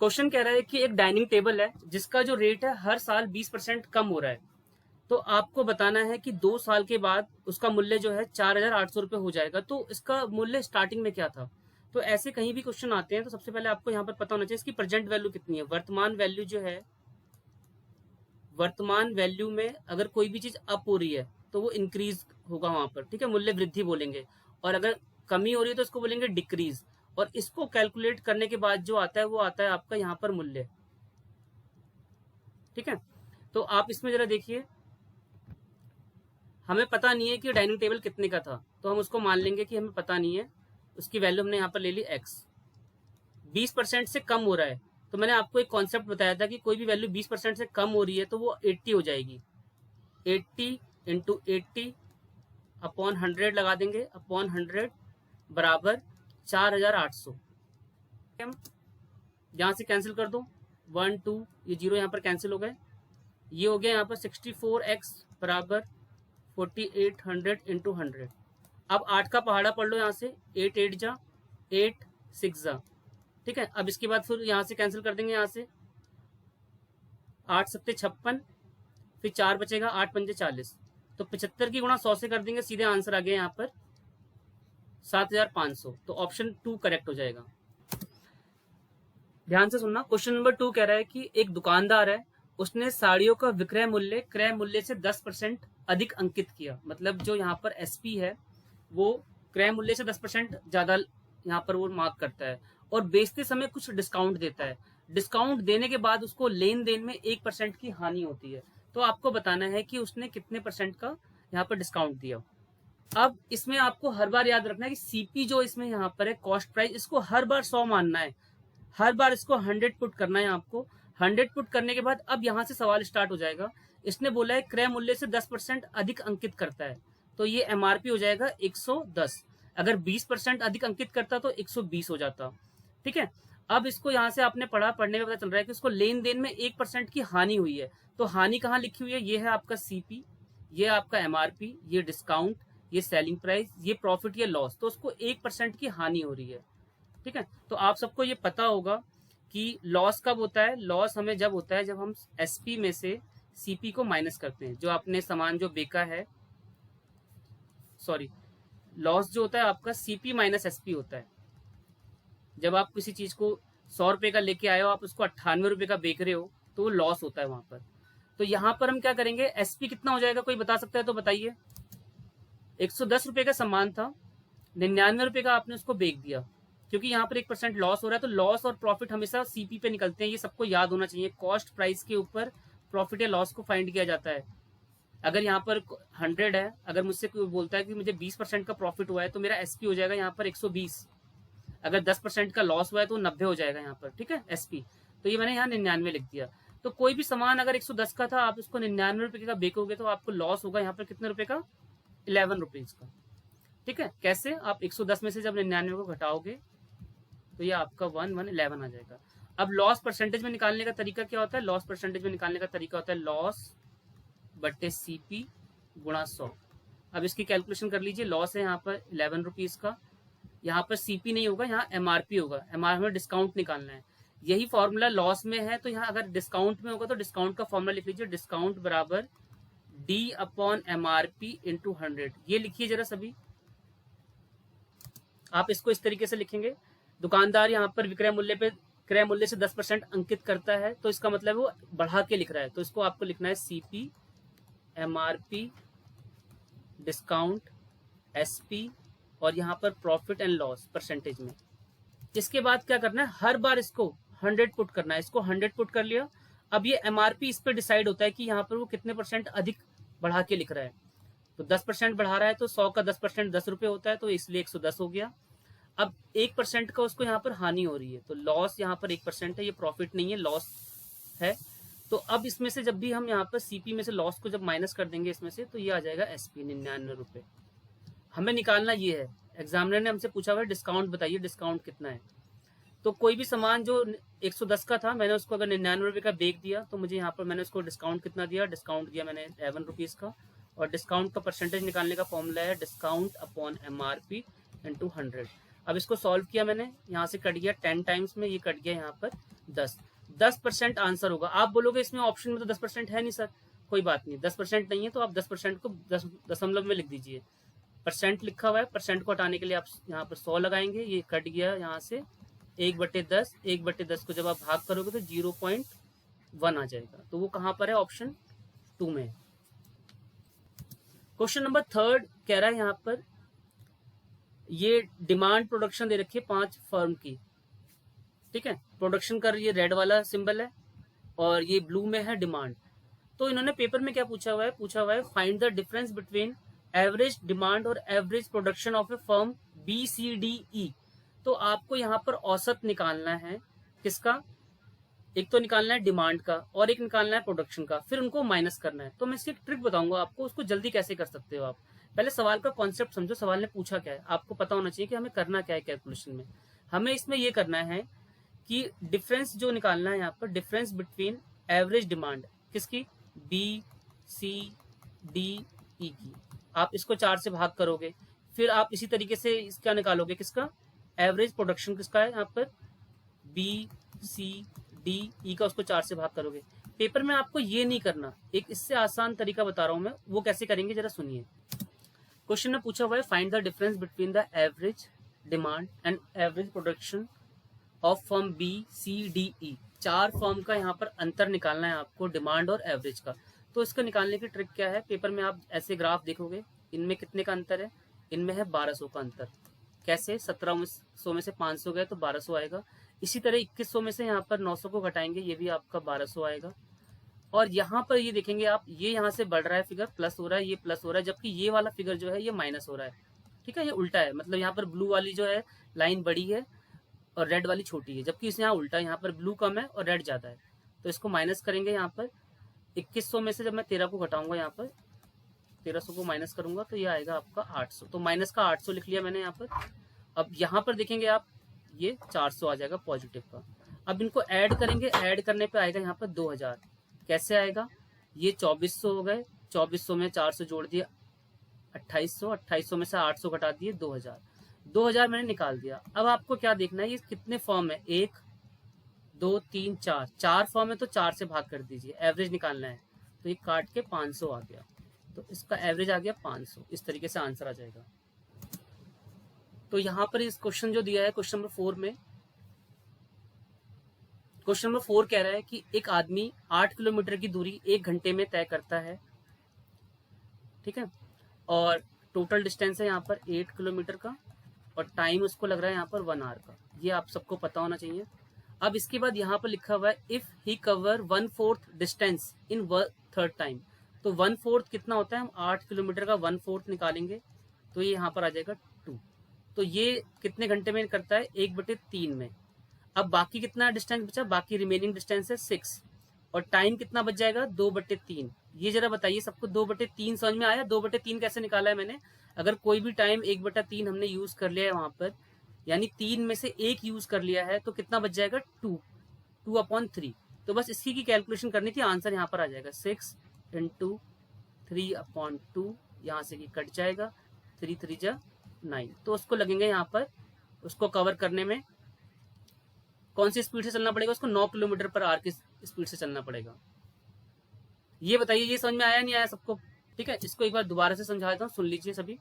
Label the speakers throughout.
Speaker 1: Question कह रहा है कि एक डाइनिंग टेबल है जिसका जो रेट है हर साल 20% कम हो रहा है। तो आपको बताना है कि 2 साल के बाद उसका मूल्य जो है 4,800 रुपये हो जाएगा। तो इसका मूल्य स्टार्टिंग में क्या था? तो ऐसे कहीं भी क्वेश्चन आते हैं तो सबसे पहले आपको यहाँ पर पता होना चाहिए इसकी प्रेजेंट वैल्यू कितनी है। वर्तमान वैल्यू जो है, वर्तमान वैल्यू में अगर कोई भी चीज अप हो रही है तो वो इंक्रीज होगा वहां पर, ठीक है, मूल्य वृद्धि बोलेंगे। और अगर कमी हो रही है तो इसको बोलेंगे डिक्रीज। और इसको कैलकुलेट करने के बाद जो आता है वो आता है आपका यहाँ पर मूल्य, ठीक है। तो आप इसमें जरा देखिए, हमें पता नहीं है कि डाइनिंग टेबल कितने का था, तो हम उसको मान लेंगे कि हमें पता नहीं है। उसकी वैल्यू हमने यहाँ पर ले ली एक्स। 20% से कम हो रहा है, तो मैंने आपको एक कॉन्सेप्ट बताया था कि कोई भी वैल्यू 20% से कम हो रही है तो वो 80 हो जाएगी। 80 इंटू 80 अपॉन 100 लगा देंगे, अपॉन 100 बराबर 4,800। यहाँ से कैंसिल कर दो, 1 2 ये जीरो यहाँ पर कैंसिल हो गए। ये हो गया यहाँ पर 64x बराबर 4800 इंटू 100। अब 8 का पहाड़ा पढ़ लो यहाँ से, 8 8 जा 8 6 जा, ठीक है। अब इसके बाद फिर यहाँ से कैंसिल कर देंगे, यहाँ से 8 सत्ते 56, फिर 4 बचेगा, 8 पंजे 40। तो 75 की गुणा 100 से कर देंगे, सीधे आंसर आ गया यहाँ पर 7,500। तो ऑप्शन 2 करेक्ट हो जाएगा। ध्यान से सुनना, क्वेश्चन नंबर 2 कह रहा है कि एक दुकानदार है, उसने साड़ियों का विक्रय मूल्य क्रय मूल्य से 10% अधिक अंकित किया। मतलब जो यहाँ पर एसपी है वो क्रय मूल्य से 10% ज्यादा यहाँ पर वो मार्क करता है और बेचते समय कुछ डिस्काउंट देता है। डिस्काउंट देने के बाद उसको लेन देन में 1% की हानि होती है। तो आपको बताना है कि उसने कितने परसेंट का यहाँ पर डिस्काउंट दिया। अब इसमें आपको हर बार याद रखना है कि सीपी जो इसमें यहाँ पर है कॉस्ट प्राइस, इसको हर बार 100 मानना है, हर बार इसको 100 पुट करना है आपको। 100 पुट करने के बाद अब यहाँ से सवाल स्टार्ट हो जाएगा। इसने बोला है क्रय मूल्य से 10% अधिक अंकित करता है, तो ये एमआरपी हो जाएगा 110। अगर 20% अधिक अंकित करता तो 120 हो जाता, ठीक है। अब इसको यहाँ से आपने पढ़ने में पता चल रहा है कि उसको लेन देन में 1% की हानि हुई है। तो हानि कहाँ लिखी हुई है? ये है आपका सीपी, ये आपका एमआरपी, ये डिस्काउंट, ये सेलिंग प्राइस, ये प्रॉफिट, ये लॉस। तो उसको 1% की हानि हो रही है, ठीक है। तो आप सबको ये पता होगा कि लॉस कब होता है। लॉस हमें जब होता है जब हम एसपी में से सीपी को माइनस करते हैं, जो आपने सामान जो बेचा है, सॉरी, लॉस जो होता है आपका सीपी माइनस एसपी होता है। जब आप किसी चीज को 100 रुपए का लेके आए हो, आप उसको 98 रुपए का बेच रहे हो, तो वो लॉस होता है वहां पर। तो यहाँ पर हम क्या करेंगे, एसपी कितना हो जाएगा, कोई बता सकता है तो बताइए। 110 रुपए का सामान था, 99 रुपए का आपने उसको बेच दिया, क्योंकि यहाँ पर 1% लॉस हो रहा है। तो लॉस और प्रॉफिट हमेशा सीपी पे निकलते हैं, ये सबको याद होना चाहिए। कॉस्ट प्राइस के ऊपर प्रॉफिट या लॉस को फाइंड किया जाता है। अगर यहाँ पर 100 है, अगर मुझसे कोई बोलता है कि मुझे 20% का प्रॉफिट हुआ है, तो मेरा एसपी हो जाएगा यहाँ पर 120। अगर 10% का लॉस हुआ है तो 90 हो जाएगा यहाँ पर, ठीक है, एसपी। तो ये मैंने यहाँ 99 लिख दिया। तो कोई भी सामान अगर 110 का था, आप उसको 99 रुपए का बेचोगे तो आपको लॉस होगा यहाँ पर कितने रुपए का? 11 रुपीज का, ठीक है। कैसे? आप 110 में से जब 99 को घटाओगे तो ये आपका 11 आ जाएगा। अब लॉस परसेंटेज में निकालने का तरीका क्या होता है? लॉस परसेंटेज में निकालने का तरीका होता है लॉस बट्टे सीपी गुणा 100। अब इसकी कैलकुलेशन कर लीजिए। लॉस है यहाँ पर 11 रुपीज का, यहाँ पर सीपी नहीं होगा, यहाँ एमआरपी होगा। एमआरपी में डिस्काउंट निकालना है। यही फॉर्मूला लॉस में है, तो यहाँ अगर डिस्काउंट में होगा तो डिस्काउंट का फॉर्मूला लिख लीजिए, डिस्काउंट बराबर डी अपॉन एमआरपी इंटू 100। ये लिखिए जरा सभी, आप इसको इस तरीके से लिखेंगे। दुकानदार यहाँ पर विक्रय मूल्य से 10% अंकित करता है, तो इसका मतलब वो बढ़ा के लिख रहा है। तो इसको आपको लिखना है सीपी, एमआरपी, डिस्काउंट, एसपी और यहाँ पर प्रॉफिट एंड लॉस परसेंटेज में। इसके बाद क्या करना है, हर बार इसको 100 पुट करना है। इसको 100 पुट कर लिया। अब ये एमआरपी इस पर डिसाइड होता है कि यहाँ पर वो कितने परसेंट अधिक बढ़ा के लिख रहा है। तो 10% बढ़ा रहा है तो 100 का 10% 10 रुपये होता है, तो इसलिए 110 हो गया। अब 1% का उसको यहाँ पर हानि हो रही है, तो लॉस यहाँ पर 1% है, ये प्रॉफिट नहीं है, लॉस है। तो अब इसमें से जब भी हम यहाँ पर सीपी में से लॉस को जब माइनस कर देंगे इसमें से, तो ये आ जाएगा एसपी 99 रुपये। हमें निकालना ये है। एग्जामिनर ने हमसे पूछा हुआ है डिस्काउंट बताइए, डिस्काउंट कितना है। तो कोई भी सामान जो 110 का था, मैंने उसको अगर 99 रुपये का बेच दिया, तो मुझे यहाँ पर मैंने उसको डिस्काउंट कितना दिया, डिस्काउंट दिया मैंने 11 रुपीज़ का। और डिस्काउंट का परसेंटेज निकालने का फॉर्मूला है डिस्काउंट अपॉन एमआरपी इंटू 100। अब इसको सॉल्व किया मैंने, यहाँ से कट गया 10 टाइम्स में, ये कट गया यहाँ पर 10% आंसर होगा। आप बोलोगे इसमें ऑप्शन में तो 10% है नहीं सर, कोई बात नहीं, 10% नहीं है तो आप 10% को 10 दशमलव में लिख दीजिए। परसेंट लिखा हुआ है, परसेंट को हटाने के लिए आप यहाँ पर 100 लगाएंगे, ये कट गया यहाँ से 1/10, 1/10 को जब आप भाग करोगे तो 0.1 आ जाएगा, तो वो कहाँ पर है, ऑप्शन 2 में। क्वेश्चन नंबर 3 कह रहा है यहाँ पर, ये डिमांड प्रोडक्शन दे रखी है 5 फर्म की, ठीक है, प्रोडक्शन का ये रेड वाला सिंबल है और ये ब्लू में है डिमांड। तो इन्होंने पेपर में क्या पूछा हुआ है, find the difference between average demand और average production of a firm BCDE। तो आपको यहाँ पर औसत निकालना है, किसका, एक तो निकालना है डिमांड का और एक निकालना है प्रोडक्शन का, फिर उनको माइनस करना है। तो मैं इसकी एक ट्रिक बताऊंगा आपको, उसको जल्दी कैसे कर सकते हो आप। पहले सवाल का कॉन्सेप्ट समझो, सवाल ने पूछा क्या है, आपको पता होना चाहिए कि हमें करना क्या है कैलकुलेशन में। हमें इसमें ये करना है कि डिफरेंस जो निकालना है यहाँ पर, डिफरेंस बिटवीन एवरेज डिमांड किसकी, BCDE की, आप इसको 4 से भाग करोगे, फिर आप इसी तरीके से इसका निकालोगे, किसका, एवरेज प्रोडक्शन किसका है यहाँ पर, BCDE का, उसको 4 से भाग करोगे। पेपर में आपको ये नहीं करना, एक इससे आसान तरीका बता रहा हूं मैं, वो कैसे करेंगे जरा सुनिए। क्वेश्चन में पूछा हुआ है, find the difference between the average demand and average production of firm BCDE। 4 firm का यहाँ पर अंतर निकालना है आपको, डिमांड और एवरेज का। तो इसका निकालने की ट्रिक क्या है, पेपर में आप ऐसे ग्राफ देखोगे, इनमें कितने का अंतर है, इनमें है 1200 का अंतर। कैसे, 1700 में से 500 गए तो 1200 आएगा। इसी तरह 2100 में से यहाँ पर 900 को घटाएंगे, ये भी आपका 1200 आएगा। और यहाँ पर ये देखेंगे आप, ये यहाँ से बढ़ रहा है फिगर, प्लस हो रहा है, ये प्लस हो रहा है, जबकि ये वाला फिगर जो है ये माइनस हो रहा है, ठीक है, ये उल्टा है। मतलब यहाँ पर ब्लू वाली जो है लाइन बड़ी है और रेड वाली छोटी है, जबकि इस यहाँ उल्टा है, यहाँ पर ब्लू कम है और रेड ज्यादा है। तो इसको माइनस करेंगे यहाँ पर 2100 में से, जब मैं 13 को घटाऊंगा यहाँ पर 1300 को माइनस करूंगा तो ये आएगा आपका 800। तो माइनस का 800 लिख लिया मैंने यहाँ पर। अब यहाँ पर देखेंगे आप, ये 400 आ जाएगा पॉजिटिव का। अब इनको ऐड करेंगे, ऐड करने पे आएगा यहाँ पर 2000। कैसे आएगा, ये 2400 हो गए, 2400 में 400 जोड़ दिया 2800, 2800 में से 800 घटा दिए 2000, 2000 मैंने निकाल दिया। अब आपको क्या देखना है, ये कितने फॉर्म है, 1 2 3 4, 4 फॉर्म है तो 4 से भाग कर दीजिए, एवरेज निकालना है। तो ये काट के 500 आ गया, तो इसका एवरेज आ गया 500। इस तरीके से आंसर आ जाएगा। तो यहाँ पर इस क्वेश्चन जो दिया है क्वेश्चन नंबर 4 में, क्वेश्चन नंबर 4 कह रहा है कि एक आदमी 8 किलोमीटर की दूरी 1 घंटे में तय करता है, ठीक है, और टोटल डिस्टेंस है यहाँ पर 8 किलोमीटर का, और टाइम उसको लग रहा है यहाँ पर 1 आवर का। ये आप सबको पता होना चाहिए। अब इसके बाद यहाँ पर लिखा हुआ है, if he cover 1/4 distance in 1/3 time. तो 1/4 कितना होता है, हम 8 किलोमीटर का 1/4 निकालेंगे तो ये यहाँ पर आ जाएगा 2। तो ये कितने घंटे में करता है, 1/3 में। अब बाकी कितना डिस्टेंस बचा, बाकी रिमेनिंग डिस्टेंस है 6, और टाइम कितना बच जाएगा, 2/3। ये जरा बताइए सबको, 2/3 समझ में आया, 2/3 कैसे निकाला है मैंने। अगर कोई भी टाइम 1/3 हमने यूज कर लिया है वहां पर, यानी 3 में से 1 यूज कर लिया है, तो कितना बच जाएगा, 2/3। तो बस इसकी की कैलकुलेशन करनी थी, आंसर यहाँ पर आ जाएगा 6 × 3/2, यहाँ से कट जाएगा, 3 3 जा 9। तो उसको लगेंगे यहाँ पर, उसको कवर करने में कौन सी स्पीड से चलना पड़ेगा, उसको 9 किलोमीटर पर आवर की स्पीड से चलना पड़ेगा। ये बताइए, ये समझ में आया नहीं आया सबको, ठीक है। इसको एक बार दोबारा से समझाता हूँ, सुन लीजिए सभी,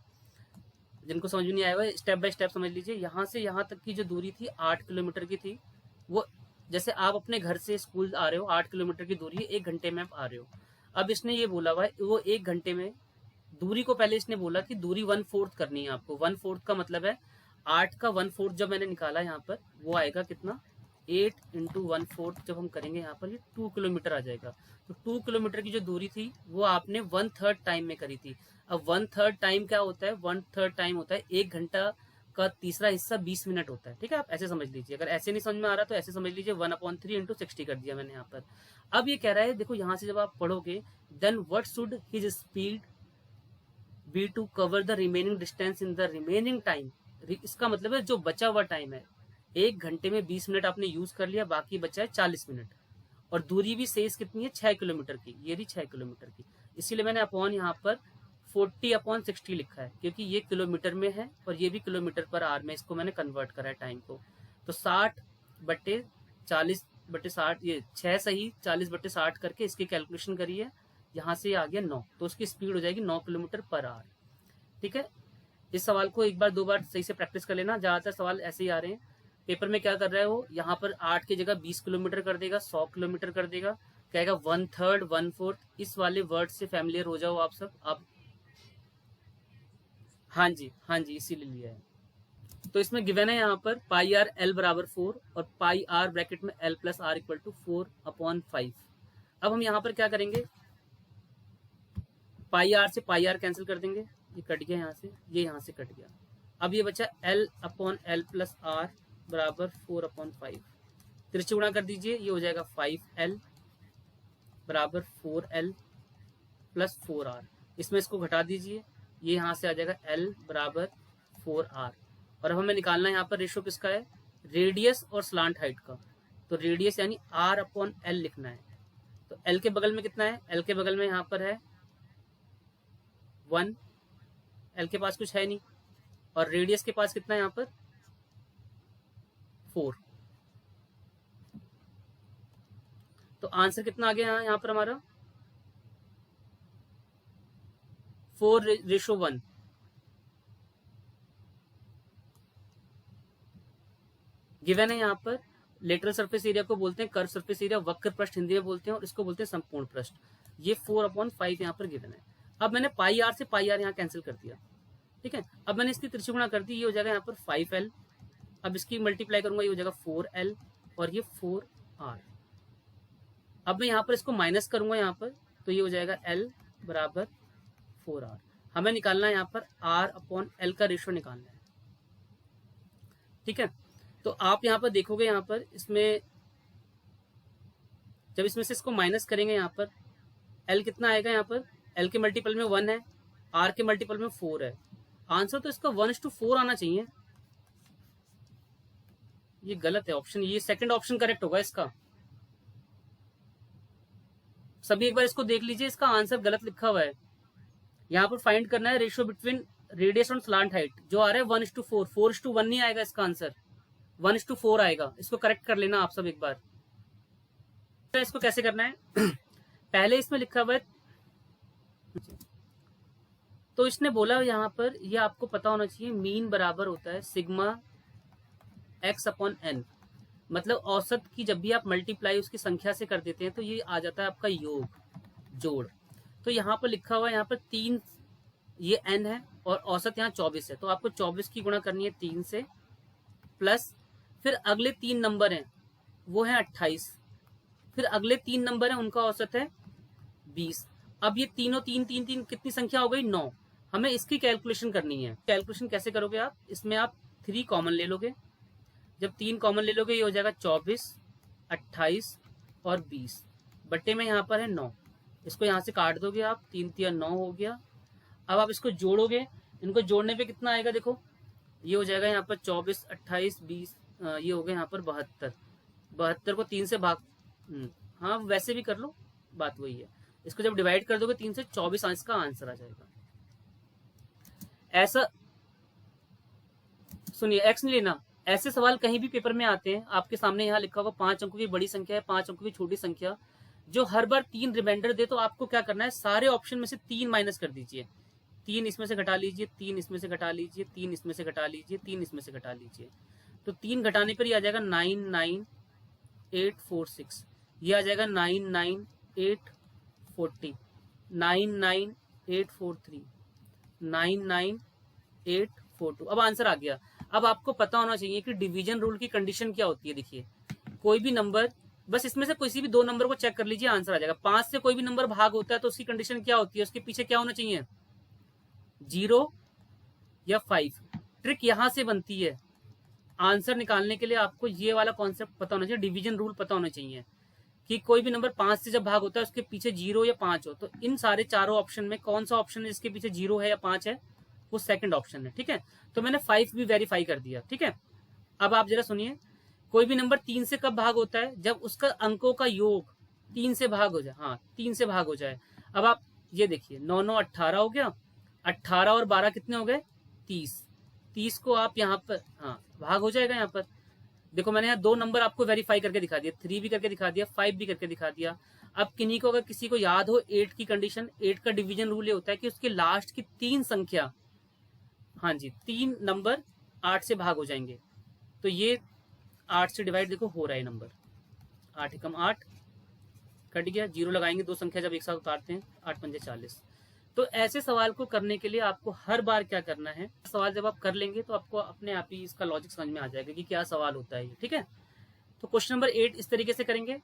Speaker 1: जिनको समझ में नहीं आया हुआ स्टेप बाय स्टेप समझ लीजिए। यहाँ से यहाँ तक की जो दूरी थी 8 किलोमीटर की थी, वो जैसे आप अपने घर से स्कूल आ रहे हो, 8 किलोमीटर की दूरी 1 घंटे में आप आ रहे हो। अब इसने ये बोला हुआ है, वो 1 घंटे में दूरी को, पहले इसने बोला कि दूरी 1/4 करनी है आपको। 1/4 का मतलब है 8 का 1/4 जब मैंने निकाला यहाँ पर, वो आएगा कितना, 8 × 1/4 जब हम करेंगे यहाँ पर, ये 2 किलोमीटर आ जाएगा। तो 2 किलोमीटर की जो दूरी थी वो आपने 1/3 टाइम में करी थी। अब 1/3 टाइम क्या होता है, 1/3 टाइम होता है 1 घंटा का तीसरा हिस्सा 20 मिनट होता है, ठीक है। आप ऐसे समझ लीजिए, अगर ऐसे नहीं समझ में आ रहा तो ऐसे समझ लीजिए, 1/3 × 60 कर दिया मैंने यहाँ पर। अब ये कह रहा है, देखो यहाँ से जब आप पढ़ोगे, then what should his speed be to cover the remaining distance in the remaining time. इसका मतलब है जो बचा हुआ टाइम है, 1 घंटे में 20 मिनट आपने यूज कर लिया, बाकी बचा है 40 मिनट, और दूरी भी शेष कितनी है, 6 किलोमीटर की, ये रही 6 किलोमीटर की। इसीलिए मैंने अपॉन यहाँ पर 40/60 लिखा है, क्योंकि ये किलोमीटर में है और ये भी किलोमीटर पर आवर में, इसको मैंने कन्वर्ट करा है टाइम को। तो 60/40/60, ये 6 सही 40/60 करके इसकी कैलकुलेशन करी है, यहाँ से आ गया 9, तो उसकी स्पीड हो जाएगी 9 किलोमीटर पर आवर। ठीक है, इस सवाल को एक बार दो बार सही से प्रैक्टिस कर लेना, ज़्यादातर सवाल ऐसे ही आ रहे हैं। पेपर में क्या कर रहे हो, यहाँ पर 8 की जगह 20 किलोमीटर कर देगा, 100 किलोमीटर कर देगा, कहेगा 1/3 1/4, इस वाले वर्ड से फैमिलियर हो जाओ आप सब। आप हाँ जी इसीलिए लिया है। तो इसमें गिवन है यहाँ पर पाई आर एल बराबर 4 और पाई आर ब्रैकेट में L plus R equal to 4/5। अब हम यहाँ पर क्या करेंगे, पाई आर से पाई आर कैंसिल कर देंगे, ये कट गया यहाँ से, ये यहाँ से कट गया। अब ये बचा L/L प्लस आर बराबर 4/5। तिरछी गुणा कर दीजिए, ये हो जाएगा 5L बराबर 4L प्लस 4R। इसमें इसको घटा दीजिए, ये यहाँ से आ जाएगा L बराबर 4R। और अब हमें निकालना है यहाँ पर रेशो किसका है, रेडियस और स्लांट हाइट का। तो रेडियस यानी R/L लिखना है। तो L के बगल में कितना है, L के बगल में यहाँ पर है 1, L के पास कुछ है नहीं, और रेडियस के पास कितना है यहाँ पर 4। तो आंसर कितना आ गया यहाँ पर हमारा 4:1। गिवन है यहाँ पर लेटरल सरफेस एरिया को बोलते हैं कर्व सरफेस एरिया, वक्र पृष्ठ हिंदी में बोलते हैं, और इसको बोलते हैं संपूर्ण पृष्ठ। ये 4/5 यहाँ पर गिवन है। अब मैंने पाई आर से पाई आर यहाँ कैंसिल कर दिया। ठीक है, अब मैंने इसकी तिरछी गुणा कर दी, ये हो जाएगा यहाँ पर 5L। अब इसकी मल्टीप्लाई करूंगा, ये हो जाएगा 4L और ये 4R। अब मैं यहाँ पर इसको माइनस करूंगा यहाँ पर, तो ये हो जाएगा L बराबर 4R। हमें निकालना है यहाँ पर R/L का रेशो निकालना है। ठीक है, तो आप यहाँ पर देखोगे, यहाँ पर इसमें जब इसमें से इसको माइनस करेंगे, यहाँ पर L कितना आएगा, यहाँ पर L के मल्टीपल में 1 है, R के मल्टीपल में 4 है। आंसर तो इसका 1:4 आना चाहिए। ये गलत है ऑप्शन, ये सेकंड ऑप्शन करेक्ट होगा इसका। सभी एक बार इसको देख लीजिए, इसका आंसर गलत लिखा हुआ है। यहाँ पर फाइंड करना है रेशियो बिटवीन रेडियस और स्लांट हाइट, जो आ रहा है 1:4। 4:1 नहीं आएगा इसका आंसर, 1:4 आएगा। इसको करेक्ट कर लेना आप सब एक बार। तो इसको कैसे करना है पहले इसमें लिखा हुआ है, तो इसने बोला यहाँ पर, ये आपको पता होना चाहिए, मीन बराबर होता है सिग्मा x/n। मतलब औसत की जब भी आप मल्टीप्लाई उसकी संख्या से कर देते हैं तो ये आ जाता है आपका योग, जोड़। तो यहाँ पर लिखा हुआ है, यहाँ पर 3 ये n है और औसत यहाँ 24 है, तो आपको 24 की गुणा करनी है 3 से, प्लस फिर अगले 3 नंबर हैं वो है 28, फिर अगले 3 नंबर हैं उनका औसत है 20। अब ये तीनों 3 3 3 कितनी संख्या हो गई, 9। हमें इसकी कैलकुलेशन करनी है। कैलकुलेशन कैसे करोगे आप, इसमें आप 3 कॉमन ले लोगे। जब 3 कॉमन ले लोगे, ये हो जाएगा 24, 28 और 20 बट्टे में यहाँ पर है 9। इसको यहाँ से काट दोगे आप, 3 3 9 हो गया। अब आप इसको जोड़ोगे, इनको जोड़ने पे कितना आएगा, देखो ये हो जाएगा यहाँ पर 24, 28, 20, ये हो गया यहाँ पर 72। 72 को 3 से भाग, हाँ वैसे भी कर लो, बात वही है। इसको जब डिवाइड कर दोगे 3 से, 24 इसका आंसर आ जाएगा। ऐसा सुनिए, एक्स नहीं लेना। ऐसे सवाल कहीं भी पेपर में आते हैं, आपके सामने यहाँ लिखा होगा 5 अंकों की बड़ी संख्या है, 5 अंकों की छोटी संख्या, जो हर बार 3 रिमाइंडर दे, तो आपको क्या करना है, सारे ऑप्शन में से 3 माइनस कर दीजिए। 3 इसमें से घटा लीजिए, 3 इसमें से घटा लीजिए, 3 इसमें से घटा लीजिए, 3 इसमें से घटा लीजिए। तो 3 घटाने पर ये आ जाएगा 99846, ये आ जाएगा 99840, 99843, 99842। अब आंसर आ गया। अब आपको पता होना चाहिए कि डिवीजन रूल की कंडीशन क्या होती है। देखिए, कोई भी नंबर, बस इसमें से किसी भी 2 नंबर को चेक कर लीजिए, आंसर आ जाएगा। 5 से कोई भी नंबर भाग होता है तो उसकी कंडीशन क्या होती है, उसके पीछे क्या होना चाहिए, 0 या 5। ट्रिक यहां से बनती है। आंसर निकालने के लिए आपको ये वाला कॉन्सेप्ट पता होना चाहिए, डिवीजन रूल पता होना चाहिए कि कोई भी नंबर 5 से जब भाग होता है उसके पीछे 0 या 5 हो। तो इन सारे चारों ऑप्शन में कौन सा ऑप्शन है जिसके पीछे 0 है या 5 है, वो सेकंड ऑप्शन है। ठीक है, तो मैंने 5 भी वेरीफाई कर दिया। ठीक है, अब आप जरा सुनिए, कोई भी नंबर 3 से कब भाग होता है, जब उसका अंकों का योग 3 से भाग हो जाए। हाँ, 3 से भाग हो जाए। अब आप ये देखिए, 9 9 18 हो गया, 18 और 12 कितने हो गए? 30। 30 को आप यहाँ पर, हाँ भाग हो जाएगा यहाँ पर। देखो मैंने यहाँ 2 नंबर आपको वेरीफाई करके दिखा दिया, 3 भी करके दिखा दिया, 5 भी करके दिखा दिया। अब किन्हीं को, अगर किसी को याद हो 8 की कंडीशन, 8 का डिवीजन रूल ये होता है कि उसके लास्ट की 3 संख्या, हाँ जी 3 नंबर 8 से भाग हो जाएंगे। तो ये 8 से डिवाइड देखो हो रहा है नंबर, 8 एकम 8 कट गया, 0 लगाएंगे 2 संख्या जब एक साथ उतारते हैं, 8 पंजे 40। तो ऐसे सवाल को करने के लिए आपको हर बार क्या करना है, सवाल जब आप कर लेंगे तो आपको अपने आप ही इसका लॉजिक समझ में आ जाएगा कि क्या सवाल होता है ये, ठीक है। तो क्वेश्चन नंबर 8 इस तरीके से करेंगे।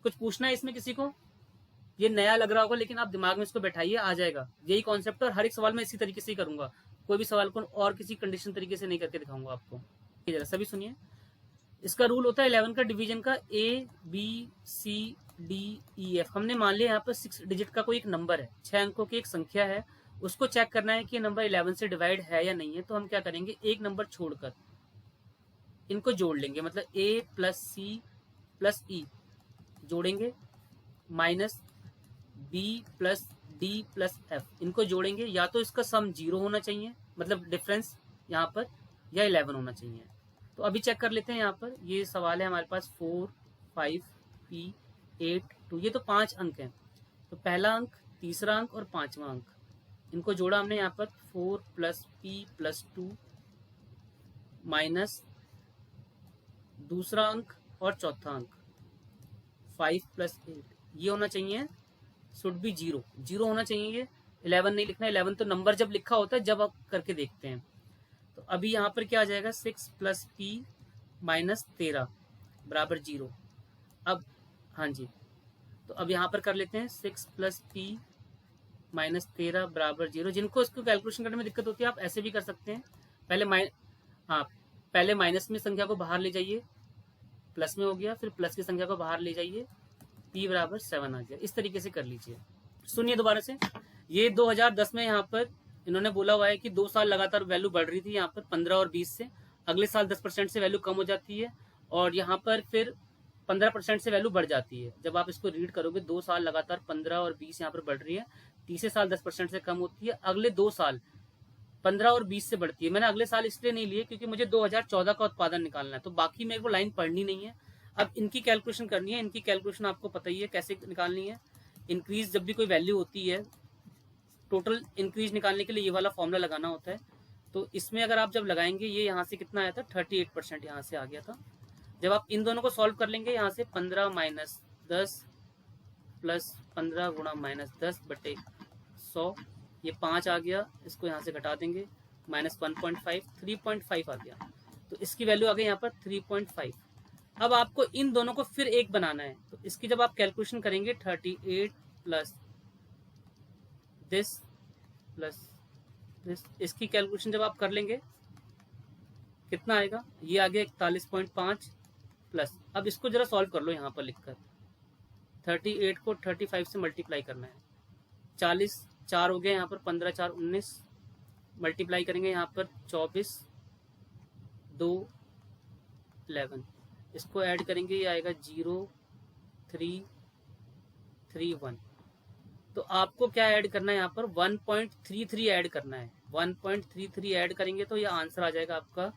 Speaker 1: कुछ पूछना है इसमें किसी को? ये नया लग रहा होगा लेकिन आप दिमाग में इसको बैठाइए, आ जाएगा। यही कॉन्सेप्ट है और हर एक सवाल में इसी तरीके से ही करूंगा, कोई भी सवाल को और किसी कंडीशन तरीके से नहीं करके दिखाऊंगा आपको। जरा सभी सुनिए, इसका रूल होता है 11 का डिवीजन का, A B C D E F। हमने मान लिया यहाँ पर 6 डिजिट का कोई एक नंबर है, 6 अंकों की एक संख्या है, उसको चेक करना है कि नंबर 11 से डिवाइड है या नहीं है। तो हम क्या करेंगे, एक नंबर छोड़कर इनको जोड़ लेंगे, मतलब A plus C plus E जोड़ेंगे, minus B plus D plus F इनको जोड़ेंगे। या तो इसका सम 0 होना चाहिए, मतलब डिफरेंस यहाँ पर, या 11 होना चाहिए। तो अभी चेक कर लेते हैं। यहाँ पर ये सवाल है हमारे पास 4 5 P 8 2, ये तो 5 अंक हैं। तो पहला अंक, तीसरा अंक और 5वां अंक, इनको जोड़ा हमने यहाँ पर 4 प्लस P प्लस 2 माइनस दूसरा अंक और चौथा अंक 5 प्लस 8, ये होना चाहिए, शुड बी 0 0 होना चाहिए। ये 11 नहीं लिखना, 11 तो नंबर जब लिखा होता है, जब आप करके देखते हैं। तो अभी यहाँ पर क्या आ जाएगा, 6 प्लस P माइनस 13 बराबर 0। अब हाँ जी, तो अब यहाँ पर कर लेते हैं 6 प्लस P माइनस 13 बराबर 0। जिनको इसको कैलकुलेशन करने में दिक्कत होती है आप ऐसे भी कर सकते हैं। पहले माइनस में संख्या को बाहर ले जाइए, प्लस में हो गया, फिर प्लस की संख्या को बाहर ले जाइए, P बराबर 7 आ गया। इस तरीके से कर लीजिए। सुनिए दोबारा से, ये 2010 में यहाँ पर इन्होंने बोला हुआ है कि 2 साल लगातार वैल्यू बढ़ रही थी, यहाँ पर 15 और 20 से, अगले साल 10% से वैल्यू कम हो जाती है, और यहाँ पर फिर 15% से वैल्यू बढ़ जाती है। जब आप इसको रीड करोगे, 2 साल लगातार 15 और 20 यहाँ पर बढ़ रही है, तीसरे साल 10% से कम होती है, अगले 2 साल 15 और 20 से बढ़ती है। मैंने अगले साल इसलिए नहीं लिए क्योंकि मुझे 2014 का उत्पादन निकालना है, तो बाकी मेरे को लाइन पढ़नी नहीं है। अब इनकी कैलकुलेशन करनी है। इनकी कैलकुलेशन आपको पता ही है कैसे निकालनी है। इंक्रीज जब भी कोई वैल्यू होती है, टोटल इंक्रीज निकालने के लिए ये वाला फॉर्मूला लगाना होता है। तो इसमें अगर आप जब लगाएंगे, ये यहाँ से कितना आया था, 38% यहाँ से आ गया था। जब आप इन दोनों को सॉल्व कर लेंगे, यहाँ से 15 माइनस 10 प्लस 15 गुणा माइनस 10 बटे 100, ये 5 आ गया, इसको यहाँ से घटा देंगे, माइनस 1.5, 3.5 आ गया। तो इसकी वैल्यू आ गई यहाँ पर 3.5। अब आपको इन दोनों को फिर एक बनाना है। तो इसकी जब आप कैलकुलेशन करेंगे, 38 प्लस दिस प्लस दिस, इसकी कैलकुलेशन जब आप कर लेंगे कितना आएगा, ये आ गया 41.5 प्लस। अब इसको जरा सॉल्व कर लो यहाँ पर लिखकर, 38 को 35 से मल्टीप्लाई करना है, 40 4 हो गया यहाँ पर, 15 4 19, मल्टीप्लाई करेंगे यहाँ पर 24 2 11, इसको ऐड करेंगे, ये आएगा 0 3 3 1। तो आपको क्या ऐड करना है यहाँ पर, 1.33 ऐड करना है। 1.33 ऐड करेंगे तो ये आंसर आ जाएगा आपका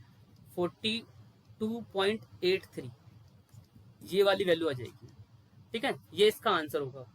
Speaker 1: 42.83, ये वाली वैल्यू आ जाएगी। ठीक है, ये इसका आंसर होगा।